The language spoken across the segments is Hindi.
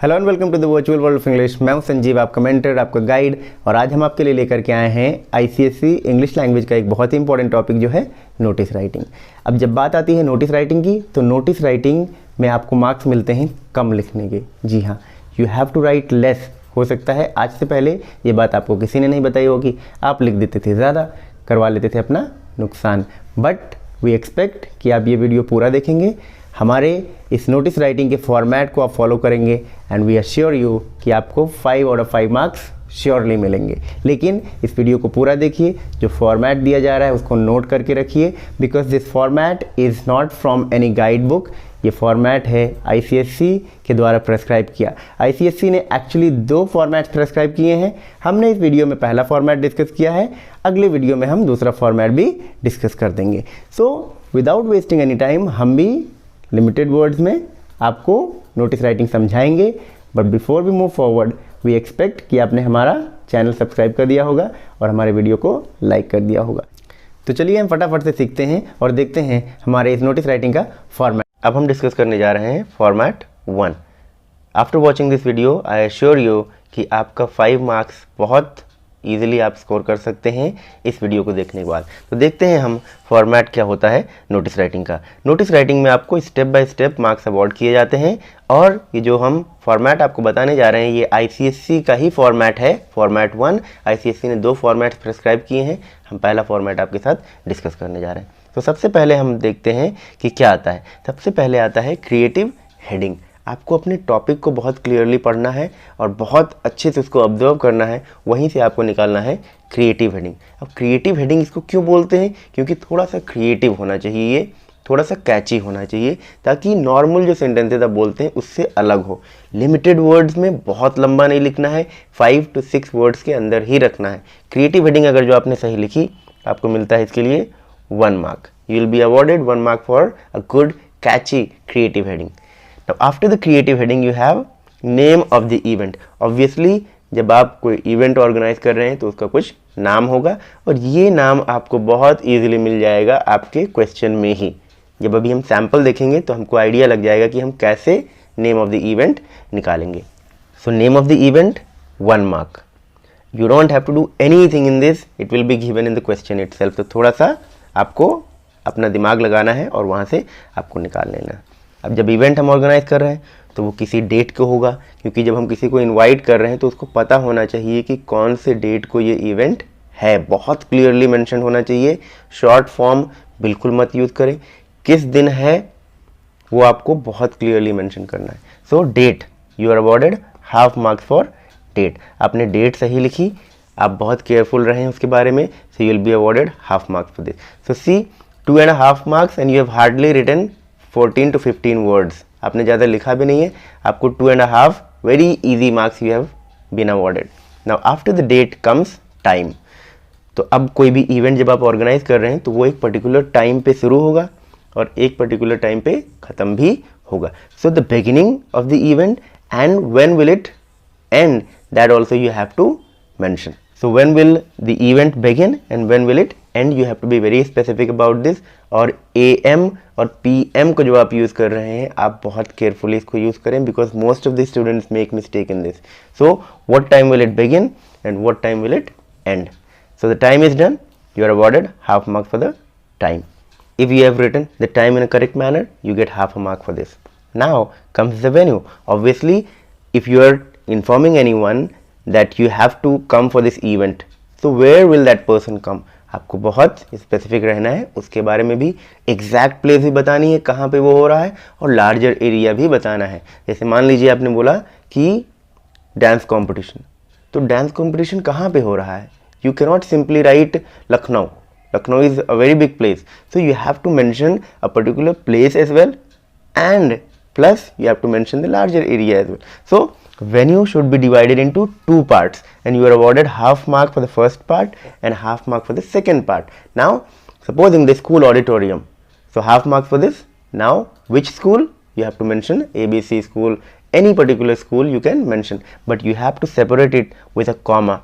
Hello and welcome to the virtual world of English. मैं हूं संजीव, आपका मेंटर, आपका गाइड। और आज हम आपके लिए लेकर के आए हैं आईसीएसई इंग्लिश लैंग्वेज का एक बहुत ही इंपॉर्टेंट टॉपिक जो है नोटिस राइटिंग। अब जब बात आती है नोटिस राइटिंग की, तो नोटिस राइटिंग में आपको मार्क्स मिलते हैं कम लिखने के। जी हाँ, you have to write less. हो सकता है आज से पहले ये बात आपको किसी ने नहीं बताई होगी, आप लिख देते थे ज़्यादा, करवा लेते थे अपना नुकसान। बट वी एक्सपेक्ट कि आप ये वीडियो पूरा देखेंगे, हमारे इस नोटिस राइटिंग के फॉर्मेट को आप फॉलो करेंगे एंड वी अश्योर यू कि आपको 5 आउट ऑफ 5 मार्क्स श्योरली मिलेंगे। लेकिन इस वीडियो को पूरा देखिए, जो फॉर्मेट दिया जा रहा है उसको नोट करके रखिए, because this format is not from any guide book. ये फॉर्मेट है आईसीएसई के द्वारा प्रेस्क्राइब किया। आईसीएसई ने एक्चुअली 2 फॉर्मेट्स प्रेस्क्राइब किए हैं। हमने इस वीडियो में पहला फॉर्मेट डिस्कस किया है, अगले वीडियो में हम दूसरा फॉर्मेट भी डिस्कस कर देंगे। So without wasting any time हम भी लिमिटेड वर्ड्स में आपको नोटिस राइटिंग समझाएंगे। But before we move forward, we expect कि आपने हमारा चैनल सब्सक्राइब कर दिया होगा और हमारे वीडियो को लाइक कर दिया होगा। तो चलिए हम फटाफट से सीखते हैं और देखते हैं हमारे इस नोटिस राइटिंग का फॉर्मेट। अब हम डिस्कस करने जा रहे हैं format 1। After watching this video I assure you कि आपका 5 मार्क्स बहुत ईजिली आप स्कोर कर सकते हैं इस वीडियो को देखने के बाद। तो देखते हैं हम फॉर्मेट क्या होता है नोटिस राइटिंग का। नोटिस राइटिंग में आपको step by step marks award किए जाते हैं और ये जो हम फॉर्मेट आपको बताने जा रहे हैं ये आईसीएसई का ही फॉर्मेट है, फॉर्मेट 1। आईसीएसई ने 2 फॉर्मेट्स प्रेस्क्राइब किए हैं, हम पहला फॉर्मेट आपके साथ डिस्कस करने जा रहे हैं। तो सबसे पहले हम देखते हैं कि क्या आता है। सबसे पहले आता है क्रिएटिव हेडिंग। आपको अपने टॉपिक को बहुत क्लियरली पढ़ना है और बहुत अच्छे से उसको ऑब्जर्व करना है, वहीं से आपको निकालना है क्रिएटिव हेडिंग। अब क्रिएटिव हेडिंग इसको क्यों बोलते हैं? क्योंकि थोड़ा सा क्रिएटिव होना चाहिए, ये थोड़ा सा कैची होना चाहिए, ताकि नॉर्मल जो सेंटेंसेज आप बोलते हैं उससे अलग हो। लिमिटेड वर्ड्स में बहुत लंबा नहीं लिखना है, 5 to 6 वर्ड्स के अंदर ही रखना है। क्रिएटिव हेडिंग अगर जो आपने सही लिखी, आपको मिलता है इसके लिए 1 mark. You will be awarded 1 mark for a good catchy creative heading. Now after the creative heading you have name of the event. Obviously जब आप कोई इवेंट ऑर्गेनाइज कर रहे हैं तो उसका कुछ नाम होगा और ये नाम आपको बहुत इजीली मिल जाएगा आपके क्वेश्चन में ही। जब अभी हम सैम्पल देखेंगे तो हमको आइडिया लग जाएगा कि हम कैसे नेम ऑफ द इवेंट निकालेंगे। So name of the event 1 mark. You don't have to do anything in this, it will be given in the question itself. तो थोड़ा सा आपको अपना दिमाग लगाना है और वहाँ से आपको निकाल लेना। अब जब इवेंट हम ऑर्गेनाइज कर रहे हैं तो वो किसी डेट को होगा, क्योंकि जब हम किसी को इनवाइट कर रहे हैं तो उसको पता होना चाहिए कि कौन से डेट को ये इवेंट है। बहुत क्लियरली मेंशन होना चाहिए, शॉर्ट फॉर्म बिल्कुल मत यूज़ करें। किस दिन है वो आपको बहुत क्लियरली मेंशन करना है। So date, you are awarded half marks for date. आपने डेट सही लिखी, आप बहुत केयरफुल रहे उसके बारे में, so you will be awarded half marks for this. So see 2.5 marks and you have hardly written 14 to 15 words. आपने ज़्यादा लिखा भी नहीं है, आपको 2.5 very easy marks you have been awarded. Now after the date comes time. तो अब कोई भी इवेंट जब आप ऑर्गेनाइज कर रहे हैं तो वो एक पर्टिकुलर टाइम पे शुरू होगा और एक पर्टिकुलर टाइम पे ख़त्म भी होगा। So the beginning of the event and when will it end, that also you have to mention. So when will the event begin and when will it end? You have to be very specific about this. और AM और PM को जो आप यूज़ कर रहे हैं आप बहुत केयरफुली इसको यूज़ करें, because most of the students make mistake in this. So what time will it begin and what time will it end? So the time is done. You are awarded half mark for the time. If you have written the time in a correct manner, you get half a mark for this. Now comes the venue. Obviously, if you are informing anyone that you have to come for this event, so where will that person come? आपको बहुत स्पेसिफिक रहना है, उसके बारे में भी एग्जैक्ट प्लेस भी बतानी है कहाँ पे वो हो रहा है और लार्जर एरिया भी बताना है। जैसे मान लीजिए आपने बोला कि डांस कंपटीशन, तो डांस कंपटीशन कहाँ पे हो रहा है? You can not simply write Lucknow. Lucknow is a very big place, so you have to mention a particular place as well and plus you have to mention the larger area as well. So venue should be divided into 2 parts and you are awarded half mark for the first part and half mark for the second part. Now supposing the school auditorium, so half mark for this. Now which school? You have to mention ABC school, any particular school you can mention, but you have to separate it with a comma.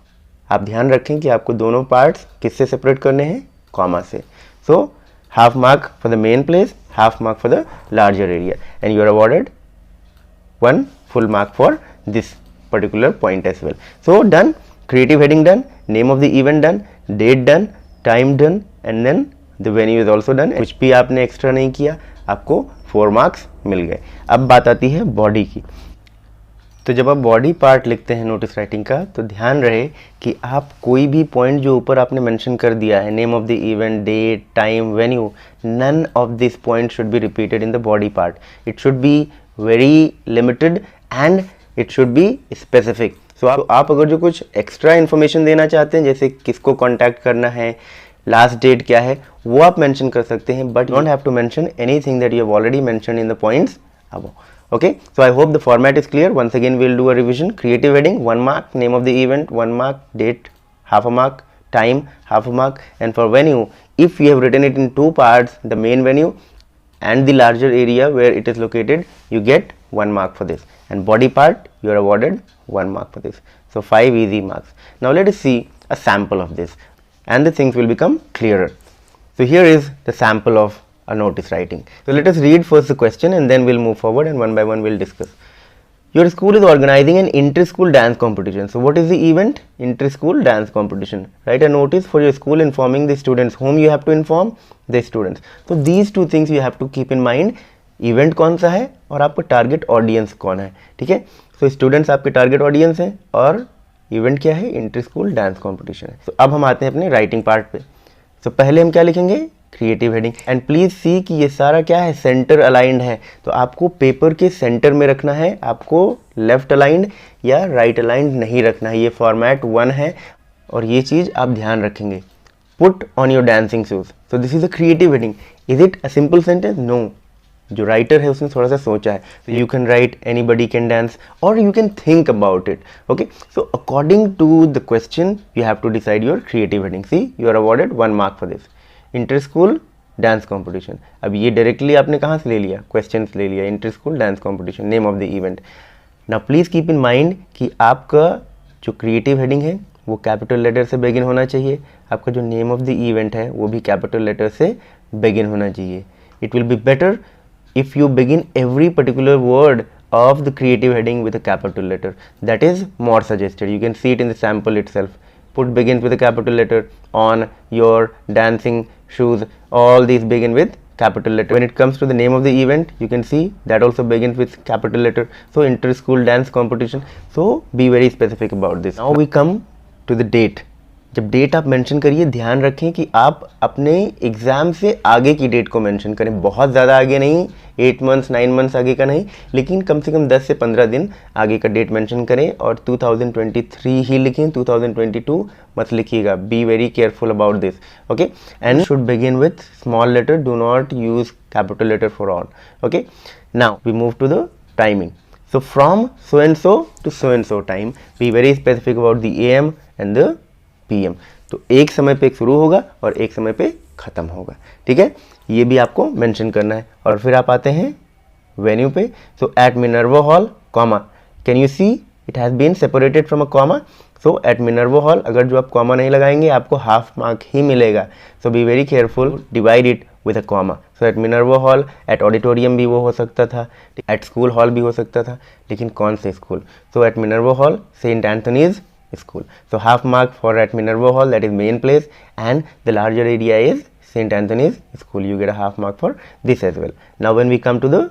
आप ध्यान रखें कि आपको दोनों पार्ट्स किससे सेपरेट करने हैं? कॉमा से. So half mark for the main place, half mark for the larger area, and you are awarded 1 full mark for this particular point as well. So done, creative heading done, name of the event done, date done, time done, and then the venue is also done. कुछ भी आपने एक्स्ट्रा नहीं किया, आपको 4 मार्क्स मिल गए. अब बात आती है बॉडी की. तो जब आप बॉडी पार्ट लिखते हैं नोटिस राइटिंग का, तो ध्यान रहे कि आप कोई भी पॉइंट जो ऊपर आपने मेंशन कर दिया है, name of the event, date, time, venue, none of this point should be repeated in the body part. It should be very limited and it should be specific. So आप अगर जो कुछ एक्स्ट्रा इन्फॉर्मेशन देना चाहते हैं, जैसे किसको कॉन्टैक्ट करना है, लास्ट डेट क्या है, वो आप मेंशन कर सकते हैं, but don't have to mention anything that you have already mention in the points above. Okay, so I hope the format is clear. Once again we'll do a revision. Creative heading 1 mark, name of the event 1 mark, date half a mark, time half a mark, and for venue, if you have written it in 2 parts, the main venue and the larger area where it is located, you get 1 mark for this, and body part you are awarded 1 mark for this. So 5 easy marks. Now let us see a sample of this and the things will become clearer. So here is the sample of a notice writing. So let us read first the question and then we'll move forward and one by one we'll discuss. Your school is organizing an inter-school dance competition. So what is the event? Inter-school dance competition. Write a notice for your school informing the students. Whom you have to inform? The students. So these two things you have to keep in mind. Event कौन सा है और आपका टारगेट ऑडियंस कौन है. ठीक है, सो स्टूडेंट्स आपके टारगेट ऑडियंस हैं और इवेंट क्या है? इंटर स्कूल डांस कॉम्पिटिशन है. तो अब हम आते हैं अपने राइटिंग पार्ट पे. तो पहले हम क्या लिखेंगे? Creative heading. And please see कि ये सारा क्या है? सेंटर अलाइंड है. तो आपको पेपर के सेंटर में रखना है, आपको लेफ्ट अलाइंड या राइट अलाइंड नहीं रखना है. ये फॉर्मेट 1 है और ये चीज आप ध्यान रखेंगे. Put on your dancing shoes. So this is a creative heading. Is it a simple sentence? No. जो राइटर है उसने थोड़ा सा सोचा है. You can write anybody can dance और you can think about it. Okay, so according to the question you have to decide your creative heading. See, you are awarded 1 mark for this. Inter school dance competition. अब ये डायरेक्टली आपने कहाँ से ले लिया? क्वेश्चन से ले लिया. Inter school dance competition, name of the event. Now please keep in mind कि आपका जो क्रिएटिव हेडिंग है वो कैपिटल लेटर से बिगिन होना चाहिए. आपका जो नेम ऑफ द इवेंट है वो भी कैपिटल लेटर से बिगिन होना चाहिए. It will be better if you begin every particular word of the creative heading with a capital letter. That is more suggested. You can see it in the sample itself. Put begins with a capital letter. On your dancing shoes, all these begin with capital letter. When it comes to the name of the event, you can see that also begins with capital letter. So inter school dance competition. So be very specific about this. Now we come to the date. जब डेट आप मेंशन करिए, ध्यान रखें कि आप अपने एग्ज़ाम से आगे की डेट को मेंशन करें. बहुत ज़्यादा आगे नहीं, 8 मंथ्स 9 मंथ्स आगे का नहीं, लेकिन कम से कम 10 से 15 दिन आगे का डेट मेंशन करें. और 2023 ही लिखें, 2022 मत लिखिएगा. Be very careful about this. Okay, and should begin with small letter. Do not use capital letter for all. Okay, now we move to the timing. So from so and so time, be very specific about the AM and the PM. तो एक समय पे शुरू होगा और एक समय पे ख़त्म होगा. ठीक है, ये भी आपको मेंशन करना है. और फिर आप आते हैं वेन्यू पे. So at Minerva hall, comma. Can you see it has been separated from a comma. So at Minerva hall, अगर जो आप कॉमा नहीं लगाएंगे आपको हाफ मार्क ही मिलेगा. So be very careful, divide it with a comma. So at Minerva hall, at auditorium भी वो हो सकता था, एट स्कूल हॉल भी हो सकता था, लेकिन कौन से school? So at Minerva hall, Saint Anthony's school. So half mark for at Minerva Hall, that is main place, and the larger area is St. Anthony's School. You get a half mark for this as well. Now when we come to the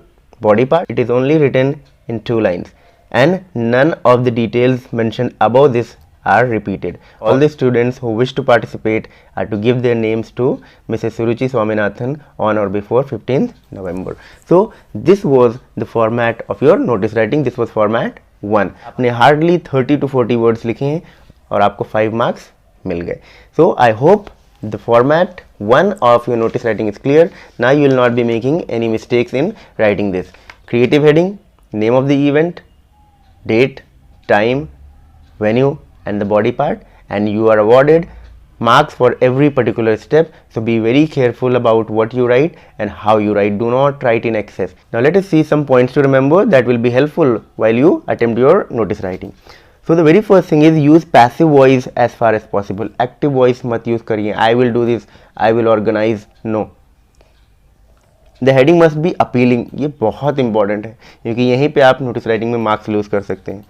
body part, it is only written in 2 lines and none of the details mentioned above this are repeated. All the students who wish to participate are to give their names to Mrs. Suruchi Swaminathan on or before 15th November. So this was the format of your notice writing. This was format 1. आपने हार्डली 30 to 40 वर्ड्स लिखे हैं और आपको 5 मार्क्स मिल गए. So I hope the format 1 of your notice writing is clear. Now you will not be making any mistakes in writing this. Creative heading, name of the event, date, time, venue and the body part, and you are awarded marks for every particular step. So be very careful about what you write and how you write. Do not write in excess. Now let us see some points to remember that will be helpful while you attempt your notice writing. So the very first thing is use passive voice as far as possible. Active voice मत use करिए. I will do this, I will organize. No. The heading must be appealing, ये बहुत इंपॉर्टेंट है क्योंकि यहीं पे आप नोटिस राइटिंग में मार्क्स लूज कर सकते हैं।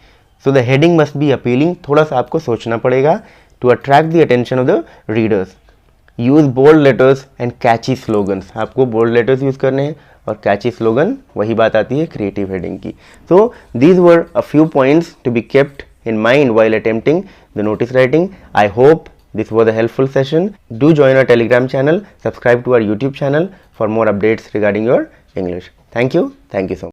So the heading must be appealing, थोड़ा सा आपको सोचना पड़ेगा to attract the attention of the readers. Use bold letters and catchy slogans, आपको बोल्ड लेटर्स यूज़ करने हैं और कैची स्लोगन, वही बात आती है क्रिएटिव हेडिंग की। So these were a few points to be kept in mind while attempting the notice writing. I hope this was a helpful session. Do join our Telegram channel, subscribe to our YouTube channel for more updates regarding your English. Thank you so much.